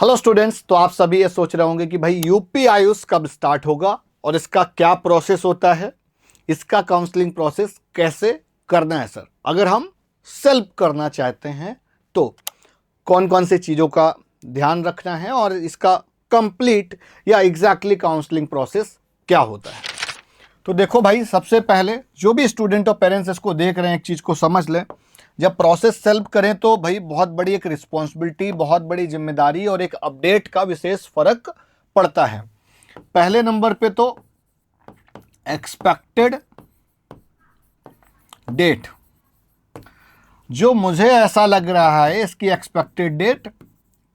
Hello students, तो आप सभी ये सोच रहे होंगे कि भाई यूपी आयुष कब स्टार्ट होगा और इसका क्या प्रोसेस होता है, इसका काउंसलिंग प्रोसेस कैसे करना है सर। अगर हम सेल्फ करना चाहते हैं तो कौन कौन सी चीज़ों का ध्यान रखना है और इसका कंप्लीट या एग्जैक्टली काउंसलिंग प्रोसेस क्या होता है। तो देखो भाई, सबसे पहले जो भी स्टूडेंट और पेरेंट्स इसको देख रहे हैं एक चीज़ को समझ लें। जब प्रोसेस सेल्फ करें तो भाई बहुत बड़ी एक रिस्पॉन्सिबिलिटी, बहुत बड़ी जिम्मेदारी और एक अपडेट का विशेष फर्क पड़ता है। पहले नंबर पे तो एक्सपेक्टेड डेट, जो मुझे ऐसा लग रहा है इसकी expected date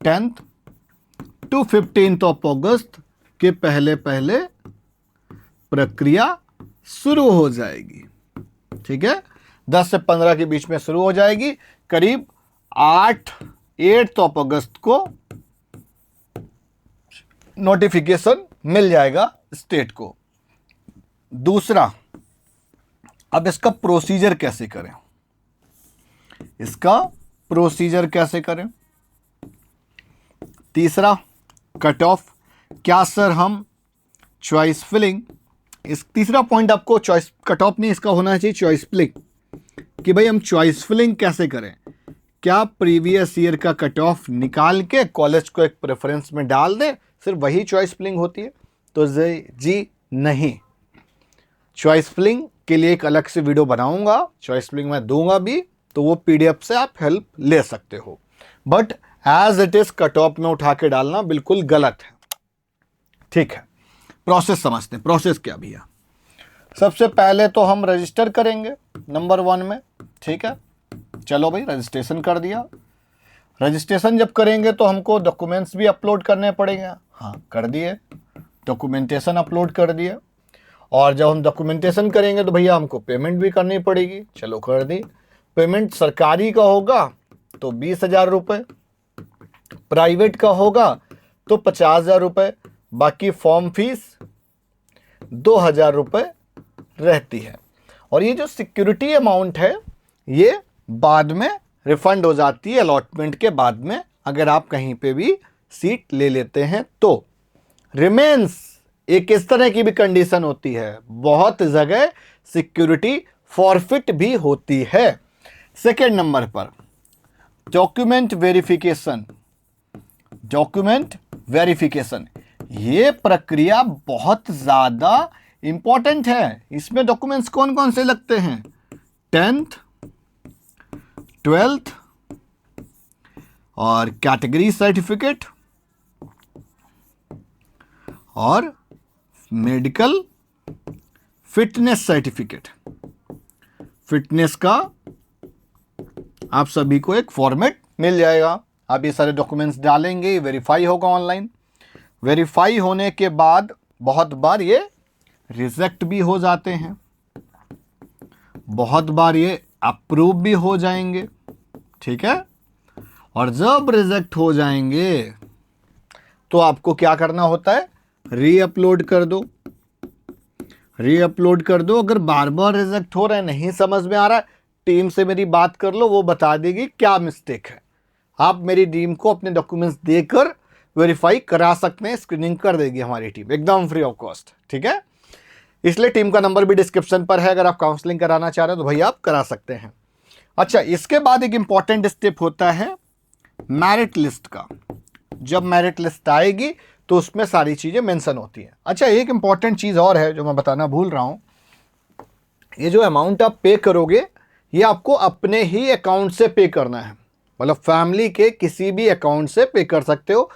10th to 15th अगस्त के पहले पहले प्रक्रिया शुरू हो जाएगी। ठीक है, 10 से 15 के बीच में शुरू हो जाएगी। करीब 8 अगस्त को नोटिफिकेशन मिल जाएगा स्टेट को। दूसरा, अब इसका प्रोसीजर कैसे करें, इसका प्रोसीजर कैसे करें। तीसरा, कट ऑफ, क्या सर हम चॉइस फिलिंग, इस तीसरा पॉइंट आपको चॉइस कट ऑफ नहीं, इसका होना चाहिए चॉइस फिलिंग, कि भाई हम चॉइस फिलिंग कैसे करें। क्या प्रीवियस ईयर का कट ऑफ निकाल के कॉलेज को एक प्रेफरेंस में डाल दें, सिर्फ वही चॉइस फिलिंग होती है? तो जी नहीं, चॉइस फिलिंग के लिए एक अलग से वीडियो बनाऊंगा, चॉइस फिलिंग मैं दूंगा भी, तो वो पीडीएफ से आप हेल्प ले सकते हो। But as it is cut off में उठा के डालना बिल्कुल गलत है। ठीक है, प्रोसेस समझते हैं। प्रोसेस क्या भैया, सबसे पहले तो हम रजिस्टर करेंगे नंबर 1 में। ठीक है, चलो भाई रजिस्ट्रेशन कर दिया। रजिस्ट्रेशन जब करेंगे तो हमको डॉक्यूमेंट्स भी अपलोड करने पड़ेंगे। हाँ, कर दिए, डॉक्यूमेंटेशन अपलोड कर दिए। और जब हम डॉक्यूमेंटेशन करेंगे तो भैया हमको पेमेंट भी करनी पड़ेगी। चलो कर दी। पेमेंट सरकारी का होगा तो 20,000 रुपये, प्राइवेट का होगा तो 50,000 रुपये, बाकी फॉर्म फीस 2,000 रुपये रहती है। और ये जो सिक्योरिटी अमाउंट है ये बाद में रिफंड हो जाती है अलॉटमेंट के बाद में, अगर आप कहीं पे भी सीट ले लेते हैं तो। रिमेंस एक इस तरह की भी कंडीशन होती है, बहुत जगह सिक्योरिटी फॉरफिट भी होती है। सेकेंड नंबर पर डॉक्यूमेंट वेरिफिकेशन। डॉक्यूमेंट वेरिफिकेशन ये प्रक्रिया बहुत ज़्यादा इंपॉर्टेंट है। इसमें डॉक्यूमेंट्स कौन कौन से लगते हैं? 10th 12th और कैटेगरी सर्टिफिकेट और मेडिकल फिटनेस सर्टिफिकेट। फिटनेस का आप सभी को एक फॉर्मेट मिल जाएगा। आप ये सारे डॉक्यूमेंट्स डालेंगे, वेरीफाई होगा ऑनलाइन। वेरीफाई होने के बाद बहुत बार ये रिजेक्ट भी हो जाते हैं, बहुत बार ये अप्रूव भी हो जाएंगे। ठीक है, और जब रिजेक्ट हो जाएंगे तो आपको क्या करना होता है? रीअपलोड कर दो, रीअपलोड कर दो। अगर बार बार रिजेक्ट हो रहा है, नहीं समझ में आ रहा है, टीम से मेरी बात कर लो, वो बता देगी क्या मिस्टेक है। आप मेरी टीम को अपने डॉक्यूमेंट्स देकर वेरीफाई करा सकते हैं, स्क्रीनिंग कर देगी हमारी टीम एकदम फ्री ऑफ कॉस्ट। ठीक है, इसलिए टीम का नंबर भी डिस्क्रिप्शन पर है, अगर आप काउंसलिंग कराना चाह रहे हो तो भैया आप करा सकते हैं। अच्छा, इसके बाद एक इंपॉर्टेंट स्टेप होता है मेरिट लिस्ट का। जब मेरिट लिस्ट आएगी तो उसमें सारी चीज़ें मेंशन होती हैं। अच्छा, एक इंपॉर्टेंट चीज़ और है जो मैं बताना भूल रहा हूँ। ये जो अमाउंट आप पे करोगे ये आपको अपने ही अकाउंट से पे करना है, मतलब फैमिली के किसी भी अकाउंट से पे कर सकते हो,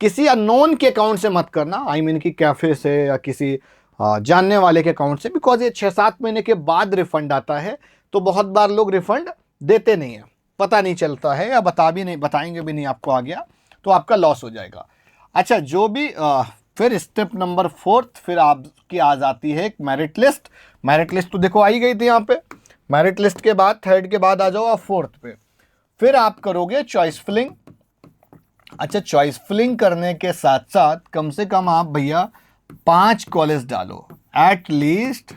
किसी अननोन के अकाउंट से मत करना। आई मीन कि कैफ़े से या किसी जानने वाले के अकाउंट से, बिकॉज ये 6-7 महीने के बाद रिफंड आता है, तो बहुत बार लोग रिफंड देते नहीं है, पता नहीं चलता है या बताएंगे भी नहीं आपको आ गया, तो आपका लॉस हो जाएगा। अच्छा, जो भी फिर स्टेप नंबर 4 फिर आपकी आ जाती है एक मेरिट लिस्ट। मेरिट लिस्ट तो देखो आई गई थी यहाँ पे। मेरिट लिस्ट के बाद 3rd के बाद आ जाओ आप 4th पे, फिर आप करोगे चॉइस फिलिंग। अच्छा, चॉइस फिलिंग करने के साथ साथ कम से कम आप भैया 5 कॉलेज डालो, एट लीस्ट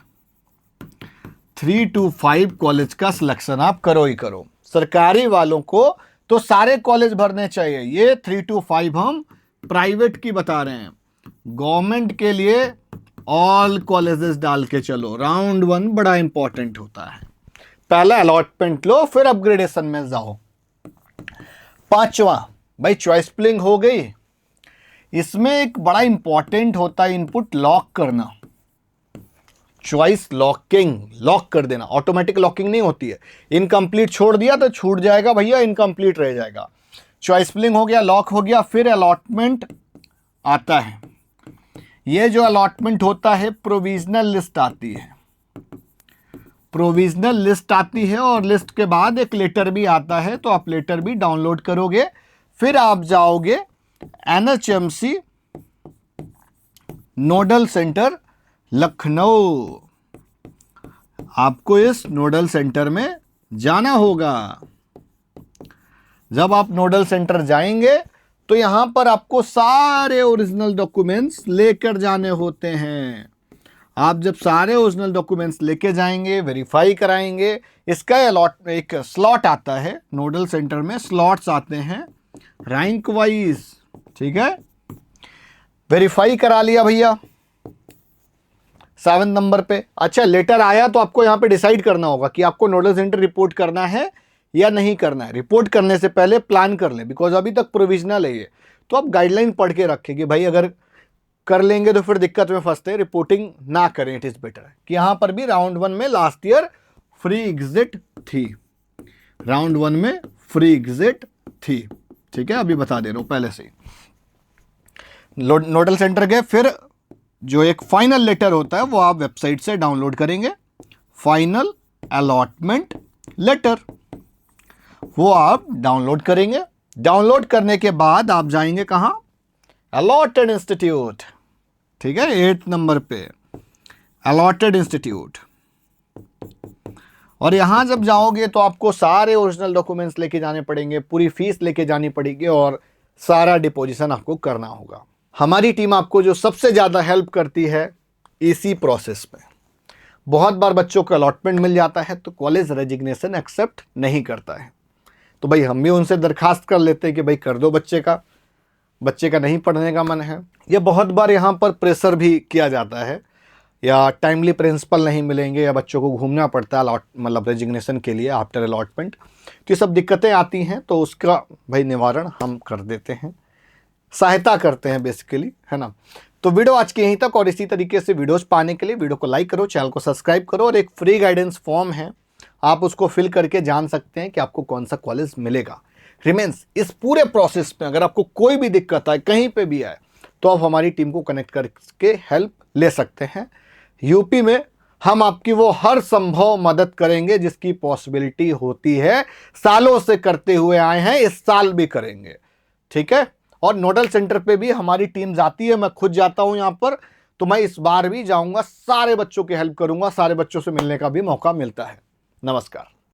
3 to 5 कॉलेज का सिलेक्शन आप करो ही करो। सरकारी वालों को तो सारे कॉलेज भरने चाहिए। ये 3 to 5 हम प्राइवेट की बता रहे हैं। गवर्नमेंट के लिए ऑल कॉलेजेस डाल के चलो। राउंड 1 बड़ा इंपॉर्टेंट होता है। पहला अलॉटमेंट लो, फिर अपग्रेडेशन में जाओ। पांचवा भाई चॉइस फिलिंग हो गई। इसमें एक बड़ा इंपॉर्टेंट होता है इनपुट लॉक करना। चॉइस लॉकिंग, लॉक कर देना। ऑटोमेटिक लॉकिंग नहीं होती है। इनकम्प्लीट छोड़ दिया तो छूट जाएगा भैया, इनकम्प्लीट रह जाएगा। चॉइस फिलिंग हो गया, लॉक हो गया, फिर अलॉटमेंट आता है। ये जो अलॉटमेंट होता है प्रोविजनल लिस्ट आती है। प्रोविजनल लिस्ट आती है और लिस्ट के बाद एक लेटर भी आता है, तो आप लेटर भी डाउनलोड करोगे। फिर आप जाओगे NHMC नोडल सेंटर लखनऊ। आपको इस नोडल सेंटर में जाना होगा। जब आप नोडल सेंटर जाएंगे तो यहां पर आपको सारे ओरिजिनल डॉक्यूमेंट्स लेकर जाने होते हैं। आप जब सारे ओरिजिनल डॉक्यूमेंट्स लेके जाएंगे, वेरीफाई कराएंगे। इसका एक स्लॉट आता है नोडल सेंटर में, स्लॉट्स आते हैं रैंक वाइज, ठीक है। वेरीफाई करा लिया भैया 7 नंबर पे। अच्छा, लेटर आया तो आपको यहां पे डिसाइड करना होगा कि आपको नोडल सेंटर रिपोर्ट करना है या नहीं करना है। रिपोर्ट करने से पहले प्लान कर लें, बिकॉज अभी तक प्रोविजनल है ये। तो आप गाइडलाइन पढ़ के रखें कि भाई अगर कर लेंगे तो फिर दिक्कत में फंसते हैं, रिपोर्टिंग ना करें। इट इज बेटर कि यहां पर भी राउंड 1 में लास्ट ईयर फ्री एग्जिट थी। राउंड 1 में फ्री एग्जिट थी, ठीक है। अभी बता दे रहा हूं पहले से। नोडल सेंटर गए, फिर जो एक फाइनल लेटर होता है वो आप वेबसाइट से डाउनलोड करेंगे। फाइनल अलॉटमेंट लेटर वो आप डाउनलोड करेंगे। डाउनलोड करने के बाद आप जाएंगे कहां? अलॉटेड इंस्टीट्यूट, ठीक है। 8 नंबर पे अलॉटेड इंस्टीट्यूट। और यहां जब जाओगे तो आपको सारे ओरिजिनल डॉक्यूमेंट्स लेके जाने पड़ेंगे, पूरी फीस लेके जानी पड़ेगी और सारा डिपोजिशन आपको करना होगा। हमारी टीम आपको जो सबसे ज़्यादा हेल्प करती है इसी प्रोसेस में। बहुत बार बच्चों को अलॉटमेंट मिल जाता है तो कॉलेज रेजिग्नेशन एक्सेप्ट नहीं करता है। तो भाई हम भी उनसे दरखास्त कर लेते हैं कि भाई कर दो, बच्चे का नहीं पढ़ने का मन है। या बहुत बार यहाँ पर प्रेशर भी किया जाता है, या टाइमली प्रिंसिपल नहीं मिलेंगे, या बच्चों को घूमना पड़ता है मतलब रेजिग्नेशन के लिए आफ्टर अलॉटमेंट। तो ये सब दिक्कतें आती हैं, तो उसका भाई निवारण हम कर देते हैं, सहायता करते हैं बेसिकली, है ना। तो वीडियो आज की यहीं तक, और इसी तरीके से वीडियोस पाने के लिए वीडियो को लाइक करो, चैनल को सब्सक्राइब करो। और एक फ्री गाइडेंस फॉर्म है, आप उसको फिल करके जान सकते हैं कि आपको कौन सा कॉलेज मिलेगा। रिमेंस इस पूरे प्रोसेस में अगर आपको कोई भी दिक्कत आए, कहीं पे भी आए, तो आप हमारी टीम को कनेक्ट करके हेल्प ले सकते हैं। यूपी में हम आपकी वो हर संभव मदद करेंगे जिसकी पॉसिबिलिटी होती है। सालों से करते हुए आए हैं, इस साल भी करेंगे, ठीक है। और नोडल सेंटर पे भी हमारी टीम जाती है, मैं खुद जाता हूं यहां पर, तो मैं इस बार भी जाऊंगा, सारे बच्चों की हेल्प करूंगा, सारे बच्चों से मिलने का भी मौका मिलता है। नमस्कार।